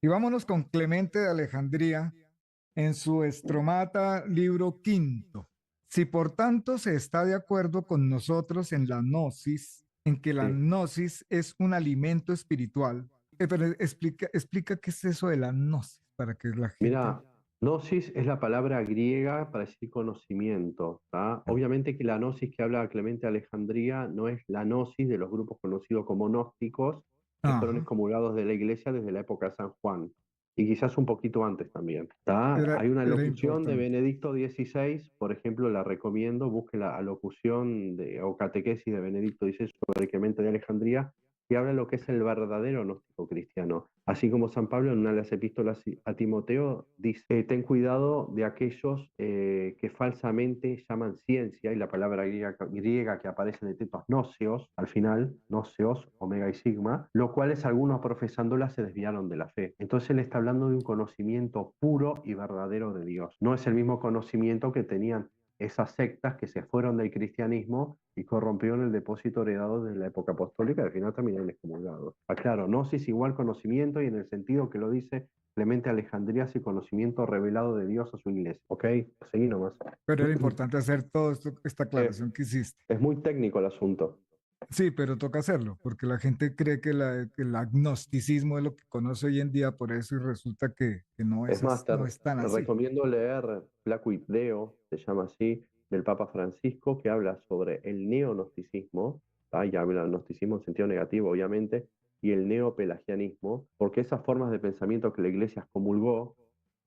Y vámonos con Clemente de Alejandría en su Estromata, libro quinto. Si por tanto se está de acuerdo con nosotros en la gnosis, en que la Sí. gnosis es un alimento espiritual, pero explica qué es eso de la gnosis para que la gente... Mira, gnosis es la palabra griega para decir conocimiento, ¿tá? Obviamente que la gnosis que habla Clemente de Alejandría no es la gnosis de los grupos conocidos como gnósticos, que fueron Ajá, excomulgados de la iglesia desde la época de San Juan, y quizás un poquito antes también, ¿tá? era, Hay una era locución de importante. Benedicto XVI, por ejemplo, la recomiendo, busque la alocución o catequesis de Benedicto XVI sobre Clemente de Alejandría, que habla de lo que es el verdadero gnóstico cristiano. Así como San Pablo en una de las epístolas a Timoteo dice, ten cuidado de aquellos que falsamente llaman ciencia, y la palabra griega que aparece en el texto es gnoseos, al final, gnoseos, omega y sigma, lo cual es algunos profesándola se desviaron de la fe. Entonces él está hablando de un conocimiento puro y verdadero de Dios. No es el mismo conocimiento que tenían esas sectas que se fueron del cristianismo y corrompieron el depósito heredado desde la época apostólica y al final terminaron excomulgados. Aclaro, gnosis igual conocimiento y en el sentido que lo dice Clemente Alejandría, y conocimiento revelado de Dios a su iglesia. ¿Ok? Seguí nomás. Pero era importante hacer toda esta Eh, aclaración que hiciste. es muy técnico el asunto. Sí, pero toca hacerlo, porque la gente cree que el agnosticismo es lo que conoce hoy en día, por eso y resulta que no Es más, no es tan te así. recomiendo leer Placuit Deo, se llama así, del Papa Francisco, que habla sobre el neognosticismo, y habla del gnosticismo en sentido negativo, obviamente, y el neopelagianismo, porque esas formas de pensamiento que la Iglesia excomulgó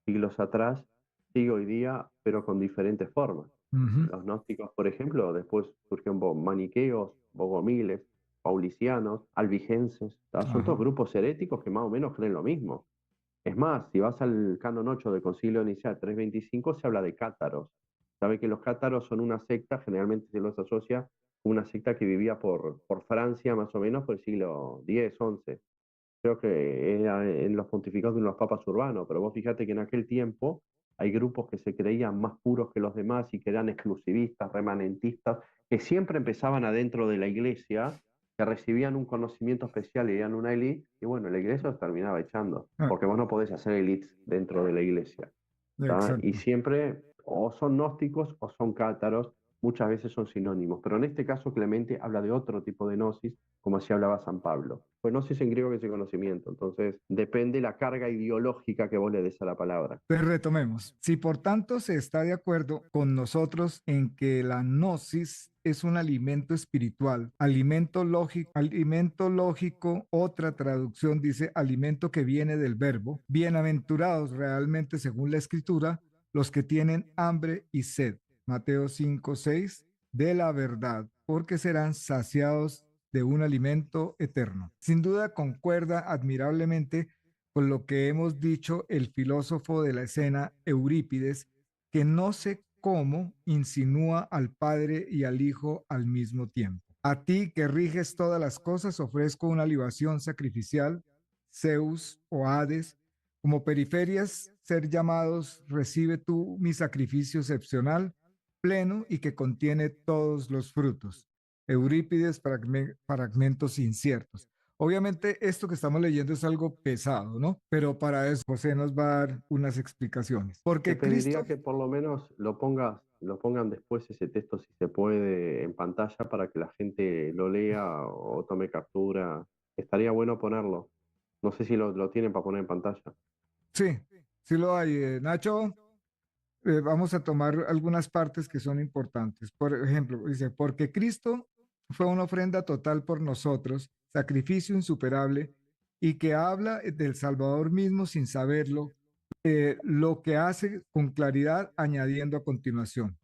siglos atrás, sigue hoy día, pero con diferentes formas. Ujú. Los gnósticos, por ejemplo, después surgieron maniqueos, bogomiles, paulicianos, albigenses, son todos Ajá. grupos heréticos que más o menos creen lo mismo. Es más, si vas al canon 8 del Concilio de Nicea 325, se habla de cátaros. Sabe que los cátaros son una secta, generalmente se los asocia a una secta que vivía por Francia más o menos por el siglo X, XI. Creo que era en los pontificados de unos papas urbanos, pero vos fíjate que en aquel tiempo hay grupos que se creían más puros que los demás y que eran exclusivistas, remanentistas, que siempre empezaban adentro de la iglesia, que recibían un conocimiento especial y eran una élite, y bueno, la iglesia los terminaba echando, Ah, porque vos no podés hacer élites dentro de la iglesia. ¿Tá? Y exacto. siempre o son gnósticos o son cátaros, muchas veces son sinónimos, pero en este caso Clemente habla de otro tipo de gnosis, como así hablaba San Pablo. Pues gnosis en griego que es el conocimiento, entonces depende la carga ideológica que vos le des a la palabra. Entonces retomemos. Si por tanto se está de acuerdo con nosotros en que la gnosis es un alimento espiritual, alimento lógico, otra traducción dice alimento que viene del verbo, bienaventurados realmente según la escritura, los que tienen hambre y sed. Mateo 5:6, de la verdad, porque serán saciados de un alimento eterno. Sin duda concuerda admirablemente con lo que hemos dicho el filósofo de la escena Eurípides, que no sé cómo insinúa al Padre y al Hijo al mismo tiempo. A ti que riges todas las cosas ofrezco una libación sacrificial, Zeus o Hades, como periferias ser llamados, recibe tú mi sacrificio excepcional, pleno y que contiene todos los frutos. Eurípides, fragmentos inciertos. Obviamente esto que estamos leyendo es algo pesado, ¿no? Pero para eso José nos va a dar unas explicaciones. Te Porque pediría Cristo, que por lo menos lo pongan después ese texto si se puede en pantalla para que la gente lo lea o tome captura. Estaría bueno ponerlo. No sé si lo tienen para poner en pantalla. sí, sí lo hay. Nacho, vamos a tomar algunas partes que son importantes. Por ejemplo, dice, porque Cristo fue una ofrenda total por nosotros, sacrificio insuperable, y que habla del Salvador mismo sin saberlo, lo que hace con claridad añadiendo a continuación.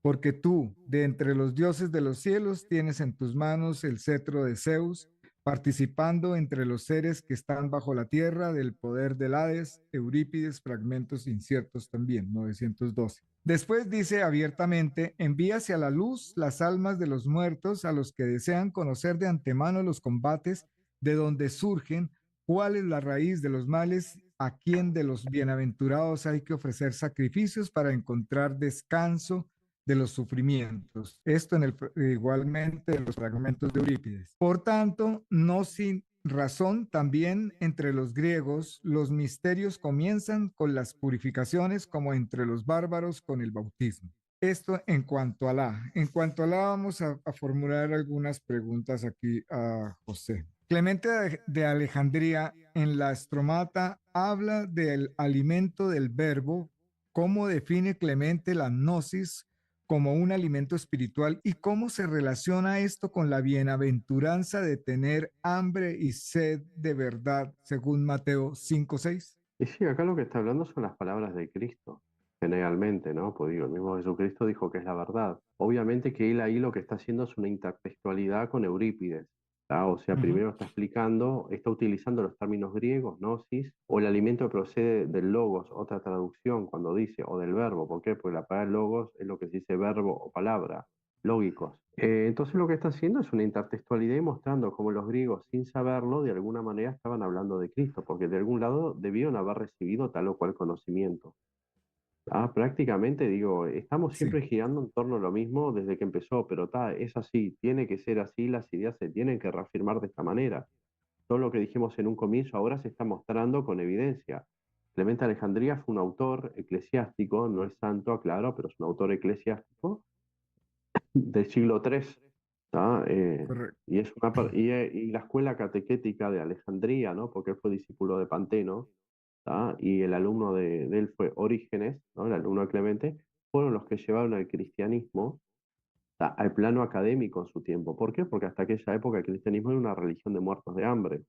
Porque tú, de entre los dioses de los cielos, tienes en tus manos el cetro de Zeus, participando entre los seres que están bajo la tierra del poder del Hades, Eurípides, fragmentos inciertos también, 912. Después dice abiertamente, envía hacia la luz las almas de los muertos a los que desean conocer de antemano los combates, de donde surgen, cuál es la raíz de los males, a quién de los bienaventurados hay que ofrecer sacrificios para encontrar descanso de los sufrimientos. Esto igualmente en los fragmentos de Eurípides. Por tanto, no razón, también entre los griegos, los misterios comienzan con las purificaciones como entre los bárbaros con el bautismo. Esto en cuanto a la. En cuanto a la, vamos a formular algunas preguntas aquí a José. Clemente de Alejandría en la Estromata habla del alimento del verbo. ¿Cómo define Clemente la gnosis como un alimento espiritual y cómo se relaciona esto con la bienaventuranza de tener hambre y sed de verdad, según Mateo 5:6? Y sí, acá lo que está hablando son las palabras de Cristo, generalmente, ¿no? Pues digo, el mismo Jesucristo dijo que es la verdad. Obviamente que él ahí lo que está haciendo es una intertextualidad con Eurípides. ¿Tá? O sea, Ujú. primero está explicando, está utilizando los términos griegos, gnosis, o el alimento que procede del logos, otra traducción cuando dice, o del verbo. ¿Por qué? Porque la palabra logos es lo que se dice verbo o palabra, lógicos. Entonces lo que está haciendo es una intertextualidad y mostrando cómo los griegos, sin saberlo, de alguna manera estaban hablando de Cristo, porque de algún lado debieron haber recibido tal o cual conocimiento. Prácticamente digo, estamos Sí, siempre girando en torno a lo mismo desde que empezó, pero es así, tiene que ser así, las ideas se tienen que reafirmar de esta manera. Todo lo que dijimos en un comienzo ahora se está mostrando con evidencia. Clemente Alejandría fue un autor eclesiástico, no es santo, aclaro, pero es un autor eclesiástico del siglo III, ¿tá? correcto. Y la escuela catequética de Alejandría, ¿no? Porque él fue discípulo de Panteno, ¿tá? Y el alumno de él fue Orígenes, ¿no? El alumno de Clemente, fueron los que llevaron al cristianismo, ¿tá? Al plano académico en su tiempo. ¿Por qué? Porque hasta aquella época el cristianismo era una religión de muertos de hambre.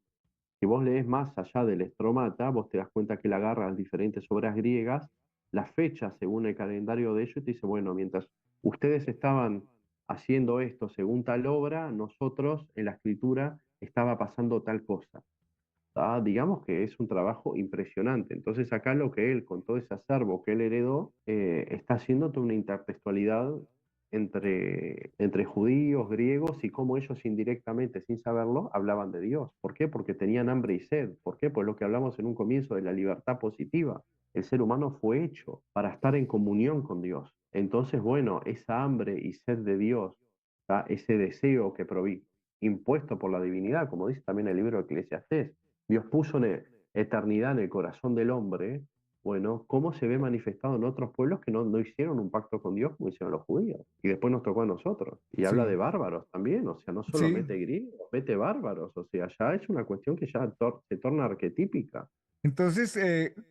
Si vos lees más allá del Estromata, vos te das cuenta que él agarra las diferentes obras griegas, las fechas según el calendario de ellos, y te dice, bueno, mientras ustedes estaban haciendo esto según tal obra, nosotros en la escritura estaba pasando tal cosa. Digamos que es un trabajo impresionante. Entonces acá lo que él, con todo ese acervo que él heredó, está haciendo toda una intertextualidad entre judíos, griegos y cómo ellos indirectamente, sin saberlo, hablaban de Dios. ¿Por qué? Porque tenían hambre y sed. ¿Por qué? Pues lo que hablamos en un comienzo de la libertad positiva. El ser humano fue hecho para estar en comunión con Dios. Entonces, bueno, esa hambre y sed de Dios, ese deseo que proví, impuesto por la divinidad, como dice también el libro de Eclesiastés, Dios puso eternidad en el corazón del hombre, bueno, ¿cómo se ve manifestado en otros pueblos que no hicieron un pacto con Dios como hicieron los judíos? Y después nos tocó a nosotros. Y habla de Sí, bárbaros también, o sea, no solo sí. mete griegos, mete bárbaros, o sea, ya es una cuestión que ya se torna arquetípica. Entonces,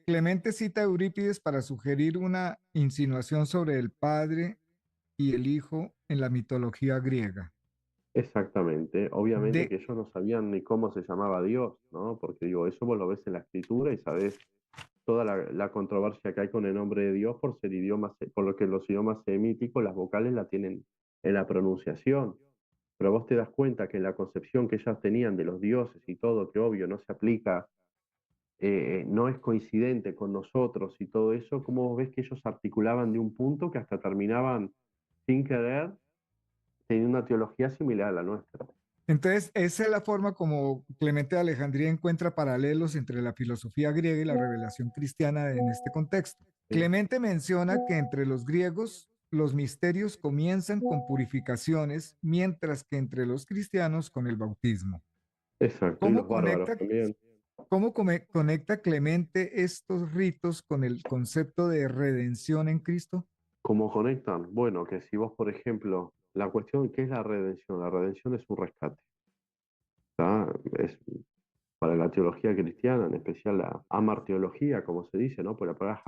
Clemente cita a Eurípides para sugerir una insinuación sobre el Padre y el Hijo en la mitología griega. Exactamente, obviamente De, que ellos no sabían ni cómo se llamaba Dios, ¿no? Porque digo, eso vos lo ves en la escritura y sabés toda la controversia que hay con el nombre de Dios por ser idiomas, por lo que los idiomas semíticos, las vocales la tienen en la pronunciación. Pero vos te das cuenta que la concepción que ellas tenían de los dioses y todo, que obvio no se aplica, no es coincidente con nosotros y todo eso, ¿cómo vos ves que ellos articulaban de un punto que hasta terminaban sin querer teniendo una teología similar a la nuestra? entonces, esa es la forma como Clemente de Alejandría encuentra paralelos entre la filosofía griega y la revelación cristiana en este contexto. Sí. Clemente menciona que entre los griegos los misterios comienzan con purificaciones, mientras que entre los cristianos con el bautismo. Exacto, y ¿Cómo los bárbaros conecta, también. conecta Clemente estos ritos con el concepto de redención en Cristo? ¿Cómo conectan? Bueno, que si vos, por ejemplo, la cuestión, ¿qué es la redención? La redención es un rescate. ¿Tá? Es para la teología cristiana, en especial la amarteología, como se dice, ¿no? Por la palabra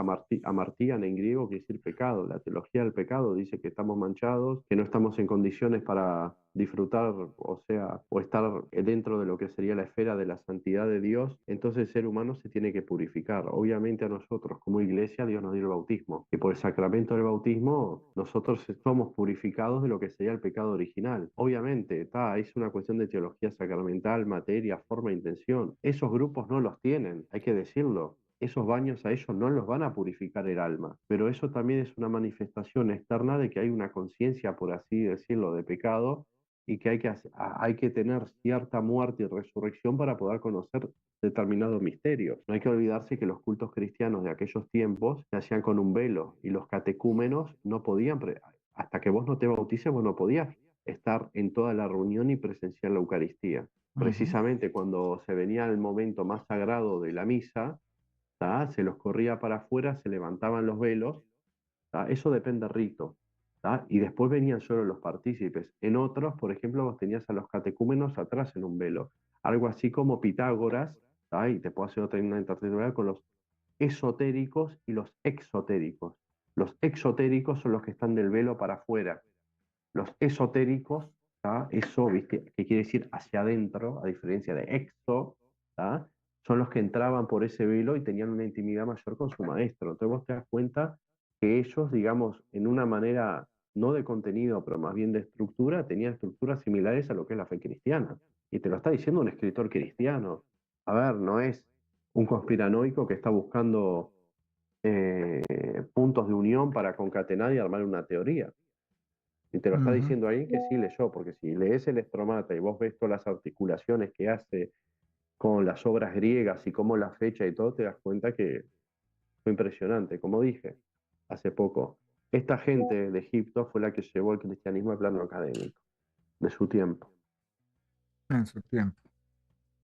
amartían en griego quiere decir pecado. La teología del pecado dice que estamos manchados, que no estamos en condiciones para disfrutar, o sea, o estar dentro de lo que sería la esfera de la santidad de Dios. Entonces el ser humano se tiene que purificar. Obviamente a nosotros, como iglesia, Dios nos dio el bautismo. Y por el sacramento del bautismo, nosotros somos purificados de lo que sería el pecado original. Obviamente, es una cuestión de teología sacramental, materia, forma, intención. Esos grupos no los tienen, hay que decirlo. Esos baños a ellos no los van a purificar el alma, pero eso también es una manifestación externa de que hay una conciencia, por así decirlo, de pecado y que hay que tener cierta muerte y resurrección para poder conocer determinados misterios. No hay que olvidarse que los cultos cristianos de aquellos tiempos se hacían con un velo y los catecúmenos no podían, hasta que vos no te bautices, vos no podías estar en toda la reunión y presenciar la Eucaristía. ujú, precisamente cuando se venía el momento más sagrado de la misa, ¿tá? Se los corría para afuera, se levantaban los velos, ¿tá? Eso depende del rito, ¿tá? Y después venían solo los partícipes. En otros, por ejemplo, vos tenías a los catecúmenos atrás en un velo, algo así como Pitágoras, ¿tá? Y te puedo hacer otra una interpretación con los esotéricos y los exotéricos. Los exotéricos son los que están del velo para afuera. Los esotéricos, ¿tá? Eso, ¿viste? Que quiere decir hacia adentro, a diferencia de exo, ¿tá? Son los que entraban por ese velo y tenían una intimidad mayor con su maestro. Entonces vos te das cuenta que ellos, digamos, en una manera no de contenido, pero más bien de estructura, tenían estructuras similares a lo que es la fe cristiana. Y te lo está diciendo un escritor cristiano. A ver, no es un conspiranoico que está buscando puntos de unión para concatenar y armar una teoría. Y te lo está ujú. diciendo alguien que sí leyó, porque si lees el Estromata y vos ves todas las articulaciones que hace con las obras griegas y cómo la fecha y todo, te das cuenta que fue impresionante. Como dije hace poco, esta gente de Egipto fue la que llevó el cristianismo al plano académico de su tiempo. En su tiempo.